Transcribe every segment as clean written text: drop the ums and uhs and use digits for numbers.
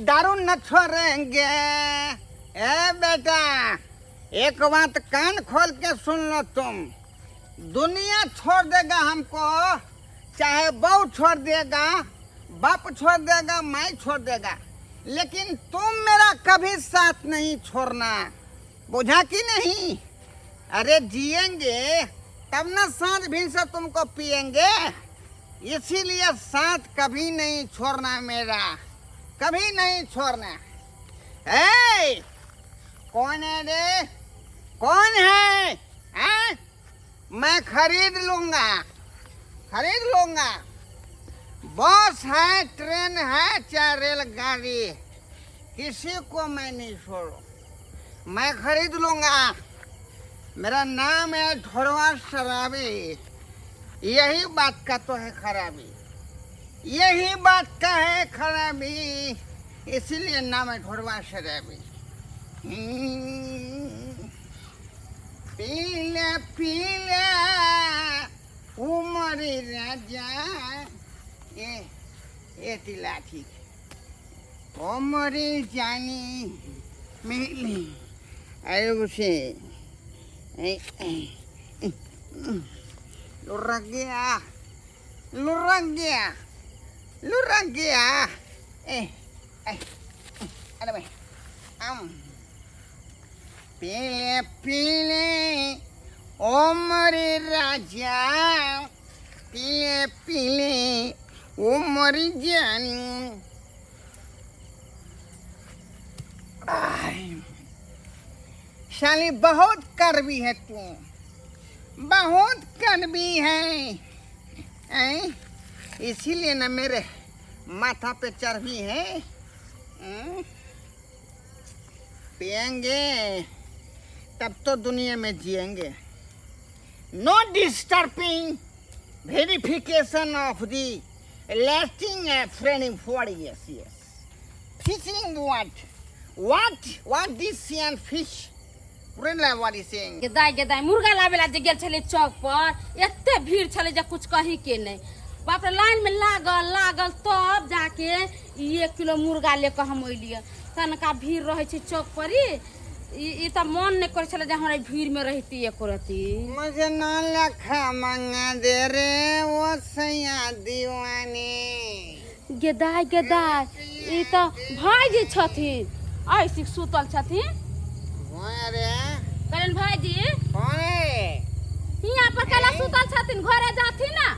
दारू न छोड़ेंगे। ए बेटा, एक बात कान खोल के सुन लो तुम। दुनिया छोड़ देगा हमको, चाहे बहू छोड़ देगा, बाप छोड़ देगा, माई छोड़ देगा, लेकिन तुम मेरा कभी साथ नहीं छोड़ना, बुझा कि नहीं? अरे जिएंगे तब ना सांझ भी से तुमको पिएंगे, इसीलिए साथ कभी नहीं छोड़ना मेरा, कभी नहीं छोड़ना। ए, कौन है रे? कौन है? हैं? मैं खरीद लूंगा, खरीद लूंगा। बस है, ट्रेन है, चाहे रेलगाड़ी, किसी को मैं नहीं छोड़ू, मैं खरीद लूंगा। मेरा नाम है ढोरवा शराबी। यही बात का तो है खराबी, यही बात का है खराबी, इसीलिए नाम है ढोरवा शराबी। पीले पीले उमरी राजा, ये लाठी उमरी जानी मिली उसे लुढ़क गया, लुढ़क गया, लुढ़क गया। अरे भाई पीले पीले ओ मरे राजा, पीले पीले ओ मरी जानी। शाली बहुत कड़वी है तू, बहुत कड़वी है, इसीलिए ना मेरे माथा पे चर्बी है। पिएंगे तब तो दुनिया में जिएंगे। No disturbing verification of the lasting friending for yes yes fishing what this sea fish पुरेला वाली से गेदाई मुर्गा लावेला जे गेल छले चौक पर, एते भीड़ छले जे कुछ कही के नहीं। बाप रे, लाइन में लागल तब जाके 1 किलो मुर्गा लेकर हम अइलिए। तनका भीड़ रहे छै चौक पर, ई त मन नहीं करे छले जे हमरा भीड़ में रहती एक रती। मुझे ना लखा मंगा दे रे वो सैया दीवानी। गेदाई ई त भाईजी छथिन, ऐसी सुतल छथिन। अरे करण भाईजी कौन है? यहाँ पर कला सुतल छथिन, घरे जाथिन ना।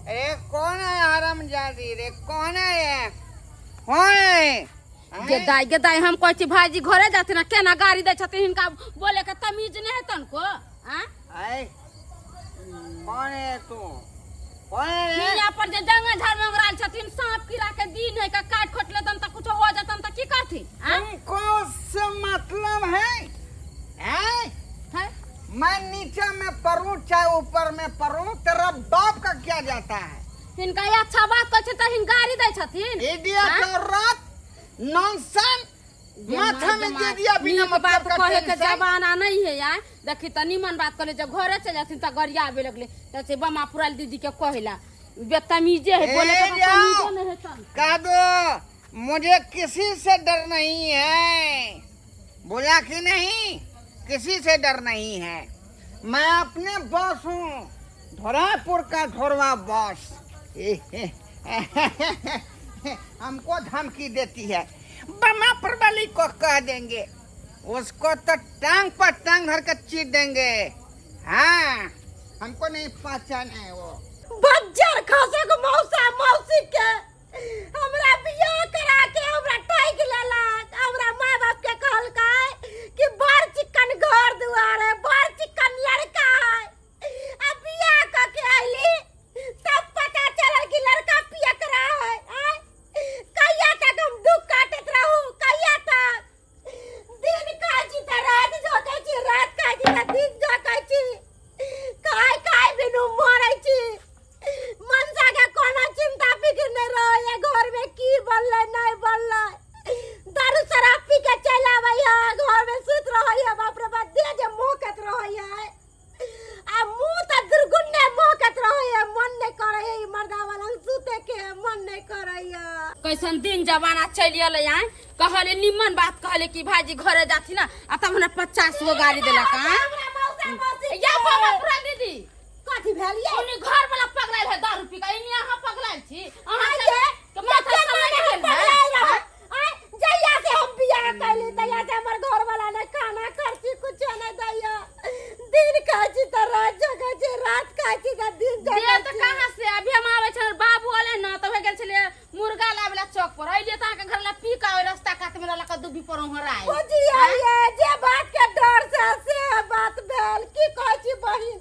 अरे कौन है हरामजादी रे? कौन है? कौन है? गेदाई हम कहै छी भाईजी घरे जाथिन ना, केना गाड़ी दै छथिन, हिनका बोले के तमीज नहीं है तनको। हां कौन है तू? कौन है? यहाँ पर जे जंगल झाड़ में उगराल छथिन, सांप कीड़ा के दिन है का काट खोट लेतन त कुछ हो जतन त की करथिन? तुमको से मतलब है? मैं नीचे में परूं चाहे ऊपर में परूं, तेरा बाप का क्या जाता है? हिनका ये अच्छा बात कहै छै त हिन गाड़ी दै छथिन। इडियट औरत, नॉनसेंस, माथा में दे दिया बिना मतलब का कहे के जमाना नहीं है यार। देखी त निमन बात कहले जे घरे चल जाथिन त गरिया आवे लगले त से बमा पुराल दीदी के कहला बेतमीजे है, बोले के तमीजे नहीं है तन। कह दो मुझे किसी से डर नहीं है, बोला कि नहीं? किसी से डर नहीं है, मैं अपने बॉस हूँ, धोरापुर का ढोरवा बॉस। हमको धमकी देती है, बमा प्रबली को कह देंगे, उसको तो टांग पर टांग धर कर चीर देंगे। हाँ, हमको नहीं पहचान है वो बज्जर खसे को मौसी के हमरा बियाह करा के हमरा टाइक लेला। हमरा माँ बाप के कहल कि बड़ चिकन घर दुआर है, बड़ चिकन लड़का है। अब बियाह करके आइली तब पता चलल कि लड़का पिया करा है। कहिया तक हम दुख काटत रहू? कहिया तक? दिन काजी त रात जोकै छी, रात काजी त दिन जोकै छी, काय बिनु मरै छी। मनसा के कोनो चिंता फिक्र नहीं रहे घर में, की बनले नहीं बनले। दारू शराब पी के चल आवे है, घर में सुत रहे। बाप रे बाप, दे जे मोकत रहे, आ मुंह त दुर्गुन्ने मोकत रहे, मन नहीं करे है मर्दा वाला सुते के, मन नहीं करे है। कैसन दिन जमाना चल आले है, कहले निमन बात कहले कि भाईजी घरे जाती ना आ तब हमरा 50 गो गाड़ी देला का हमरा मौसा मौसी या बाबा पूरा दीदी कथी भेल ये उनी घर वाला पगलाइल है दारू पी के इनी अहाँ पगलाइल छी अहाँ आइए, के माथा ये समय केना गेल पगलाइल है रहे? आय, जहिया से हम बियाह कैली तहिया से हमर घर वाला ने खाना खर्ची कुछ नहीं दैया दिन खाची त रात जगह छै रात खाची त दिन दे जगह त कहां से अभी हम आवे छ बाबू वाले न तब गेल छले मुर्गा लाबला चौक पर आइले त के घर ला पी का ओइ रास्ता कात में लका दुबी पर हराई बुझी आइए जे बात के डर से बात भेल की कहै छी बहिन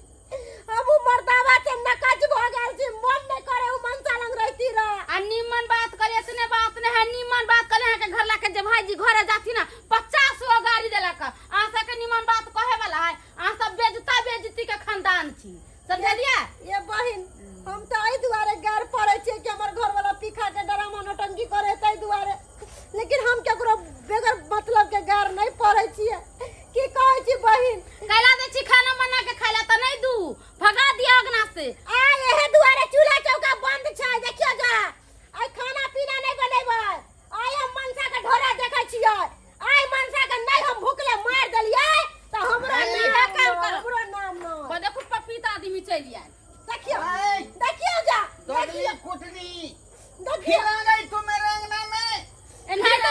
हम मर्दावा से नकज भ गेल छी मन नहीं करे उ मनसा लंग रहती रह आ निमन बात करे इतने बात नहीं है निमन बात करे के घर ला के जे भाईजी घरे जाती ना 50 गो गाड़ी देला का आ के निमन बात कहे वाला है आ सब बेइज्जती के खानदान छी समझलिए ये बहिन हम तो आई दुआरे गार पड़े छी कि हमर घर वाला पीखा के डरामा नौटंकी करे तै दुआरे लेकिन हम केकरो बेगर मतलब के गार नहीं पड़े छी की कहै छी बहिन कैला दे छी खाना मना के खाइला त नहीं दू भगा दिया अगना से आ एहे दुआरे चूल्हा चौका बंद छै देखियो जा आई खाना पीना नहीं बनेबै आई हम मनसा के ढोरा देखै छियै आई मनसा के नहीं हम भूखले मार देलियै त हमरा अरे, इहे काम कर। हमरो नाम न बदे कुछ पपीता आदमी चली आए देखियो आय। देखियो जा तोड़ली देखियो कुटली देखियो खिला गई तुम्हें रंगना में नहीं तो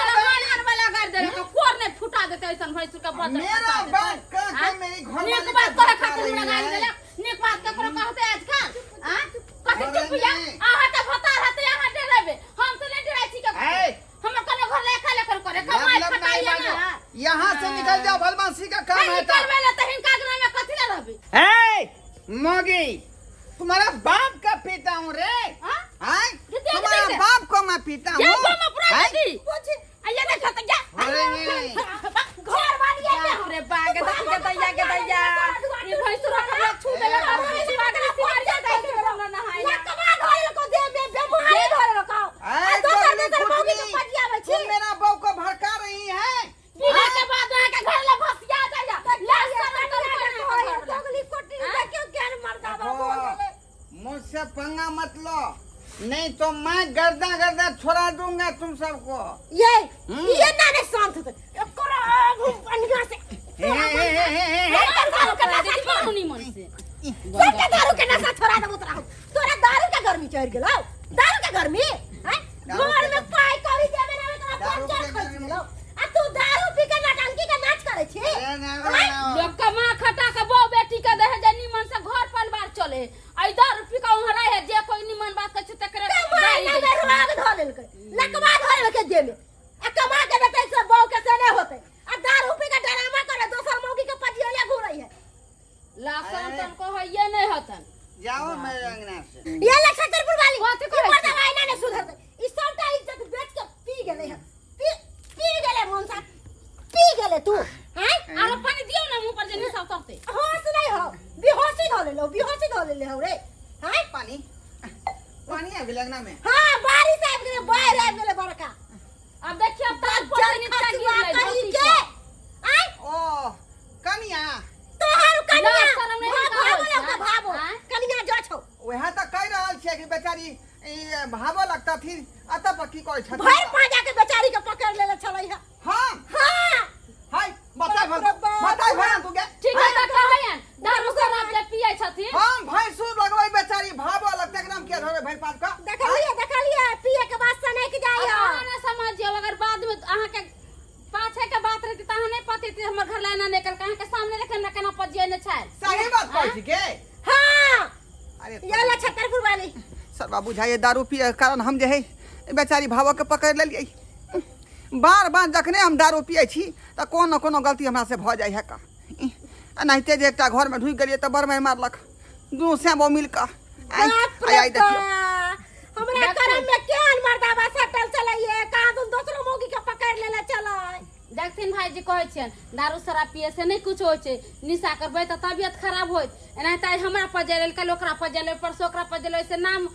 हर वाला कर दे तो कोर ने फुटा देते ऐसन भैंस का बदल मेरा बात का के मेरी घर वाली नेक बात करे खातिर लगा देला नेक बात के कोनो कहते आजकल हां कथि चुप या आहा त भता रहते यहां डरेबे हम तो नहीं डराई छी के ए हम कने घर लेखा लेखल करे कमाई खटाई ना यहाँ से निकल जाओ भलमासी का काम है निकल वेला त हिनका घर में कथि ला रहबे ए मोगी तुम्हारा बाप का पीता हूँ रे हां हैं कितने तुम्हारा कितने? बाप को मैं पीता हूँ ये को में पूरा हैं? दीदी पूछ आइए देखा त जा अरे नहीं घर वाली है अरे बाग दई के दैया ये भैंस रखला छू देला बाग बाग सिवार जाता है हमरा नहाई लकवा धोल को दे में बेमारी धोल को ऐ दोसर तोरी दोसर मौगी के कुटली, पटियावे तुम छी मेरा बहू को भड़का रही है पीने के बाद वहां के घर ला फसिया जाया दोगली कोटी देखियो ज्ञान मर्दा बाबू मुझसे पंगा मत लो नहीं तो मैं गर्दा गर्दा छोड़ा दूंगा तुम सबको ये ना ने शांत होते करो पनिया से दीदी बानुनी मन से सबके दारू के नशा छोड़ा देबो तोरा दारू के गर्मी चढ़ गेलो दारू के गर्मी हैं घर में पाई करी देबे ना तोरा पंचायत कर दिलो आ तू दारू पी के नटंकी के नाच करे छी लोग कमा खटा के बहू बेटी के दे जे निमन से घर परिवार चले आई 10 रुपया का वहां रहे जे कोई निमन बात के छते करे कमाई में रोग धोल के लकवा धोल के दे में आ कमा के देते से बहू के से नहीं होते आ दारू पी के ड्रामा करे दोसर मौगी के पटिया घुरई है लासन तन को है ये नहीं हतन जाओ मेरे अंगना से ये ले छतरपुर वाली कथी करे ऊपर दवाई ना ने सुधर दे ई सबटा इज्जत बेच के पी गेले है पी गेले मोनसा पी गेले तू हैं आरो पानी दियो ना मुंह पर जे निसा उतरते होश नहीं हो बेहोशी धो ले हो रे हैं पानी पानी है लगना में हां बारिश आब गेले बाहर आब गेले बड़का अब देखिए अब तार पर नीचे गिर ले कहीं के आई ओ कनिया तोहर कनिया ना, शरम नहीं भागो करत, लगता भागो हाँ? कनिया जो छौ वह तो कह रहा छे कि बेचारी भावो लगता थी अतः पक्की कोई छत भर पाजा के बेचारी के पकड़ लेले छलै है हां हां हाय बता बाप रे बाप। बता भरा तू के ठीक है त कहयन दारू शराब ले पिए छथिन हम भैंसू लगवाई बेचारी भावो लगता एकदम के धरे भैंस पास का देखलिए पिए के बाद से नहीं के जाइयो अहाँ ना समझियो अगर बाद में अहाँ के पाछे के बात रहती त अहाँ नहीं पति थी हमर घर लाना निकल के अहाँ के सामने लेके ना केना पजिए ने छै सही बात कहै छी के हां अरे ये ले छतरपुर वाली सरबा बुझाइए दारू पिए के कारण हम जे है बेचारी भावो के पकड़ लेलिए बार बार जखने हम दारू पिए छी त कोनो कोनो गलती हमरा से भ जाय है का एनाहिते जे एकटा घर में ढुक गेलिए त बड़ में मारलक दू श्यामो मिल का बाप रे आई देखियो हमरा करम में केहन मर्दाबा सटल चलैए कहां तुम दूसरो मौगी के पकड़ लेले चलै देखथिन भाईजी कहै छियन दारू शराब पिए से नहीं कुछ होय छै निशा करबै त तबियत खराब होय एनाहिते आज हमरा पर जेल कल ओकरा पर जेल परसो ओकरा पर जेल से नाम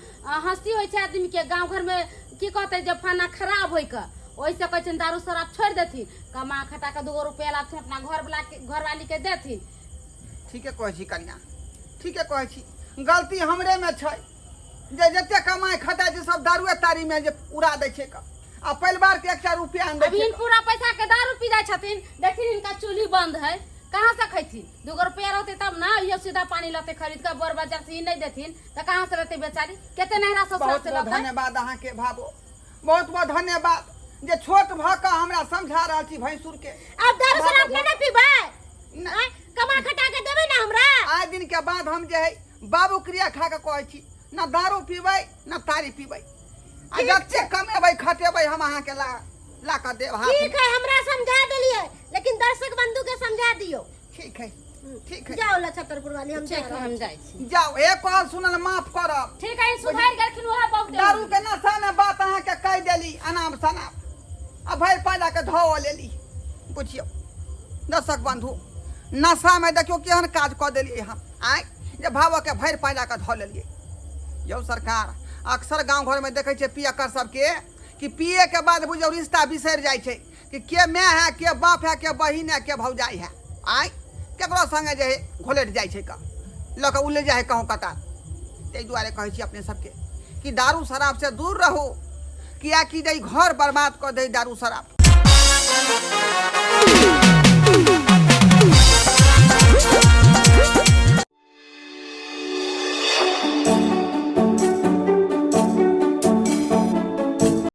हंसी होय छै आदमी के गांव घर में की कहते जब खाना खराब होय के ओइसे कहै छन दारू शराब छोड़ देथिन कमा खटा के 2 रुपया लाथिन अपना घरवाली के देथिन ठीक है कहै छी कन्या ठीक है कहै छी गलती हमरे में छै जे जते कमाई खटाई छै सब दारुए तारी में जे उड़ा दै छै का अब परिवार के 1 रुपया आन अभी इन पूरा पैसा के दारू पी जाए छथिन, देखिन इनका चूल्ही बंद है, कहाँ से खैथिन? 2 रुपया रहते तब ना ये सीधा पानी लाते खरीद के बोर बाजार से नहीं देथिन तो कहाँ से रहते बेचारी? केते नहरा ससुर बहुत से बहुत रहते? धन्यवाद अहाँ के भाबो, बहुत बहुत धन्यवाद जे छोट भ के हमरा समझा रहल छी भैंसुर के। अब दारू शराब नहीं पीबे, नहीं। कमा खटा के देबे ना हमरा। आज दिन के बाद हम जे है बाबू क्रिया खा के कहै छी ना दारू पीबै ना तारी पीबै, आ जते कमेबै खटेबै हम अहाँ के ला कर देब हाथ ठीक है, हमरा समझा देलिए, लेकिन दर्शक बंधु के समझा दियो। ठीक है ठीक है जाओ लछतरपुर वाली, हम ठीक है, हम जाय छी। जाओ एक कॉल सुनल माफ करब। ठीक है, सुधार गेलखिन ओहा बहुत दारू के नशा में बात अहाँ के कह देली अनाम शनाम, अब भैर पाला के धो लेली। बुझियो दर्शक बंधु नशा में देखियो केहन काज कऽ देलियै हम, आइ जे भाव के भैर पाला के धो लेलियै। यौ सरकार अक्सर गांव घर में देखे छे पियकर सबके कि पिए के बाद बुझियो रिश्ता बिसर जाय छे कि के माय है के बाप है के बहिन है के भौजाई है, आइ केकरो संगे जे घोलेट जाय छे का लऽ के उले जाय कहूँ कतार। ताहि दुआरे कहै छी अपने सबके कि दारू शराब से दूर रहो, किया कि घर बर्बाद कर दे दारू शराब।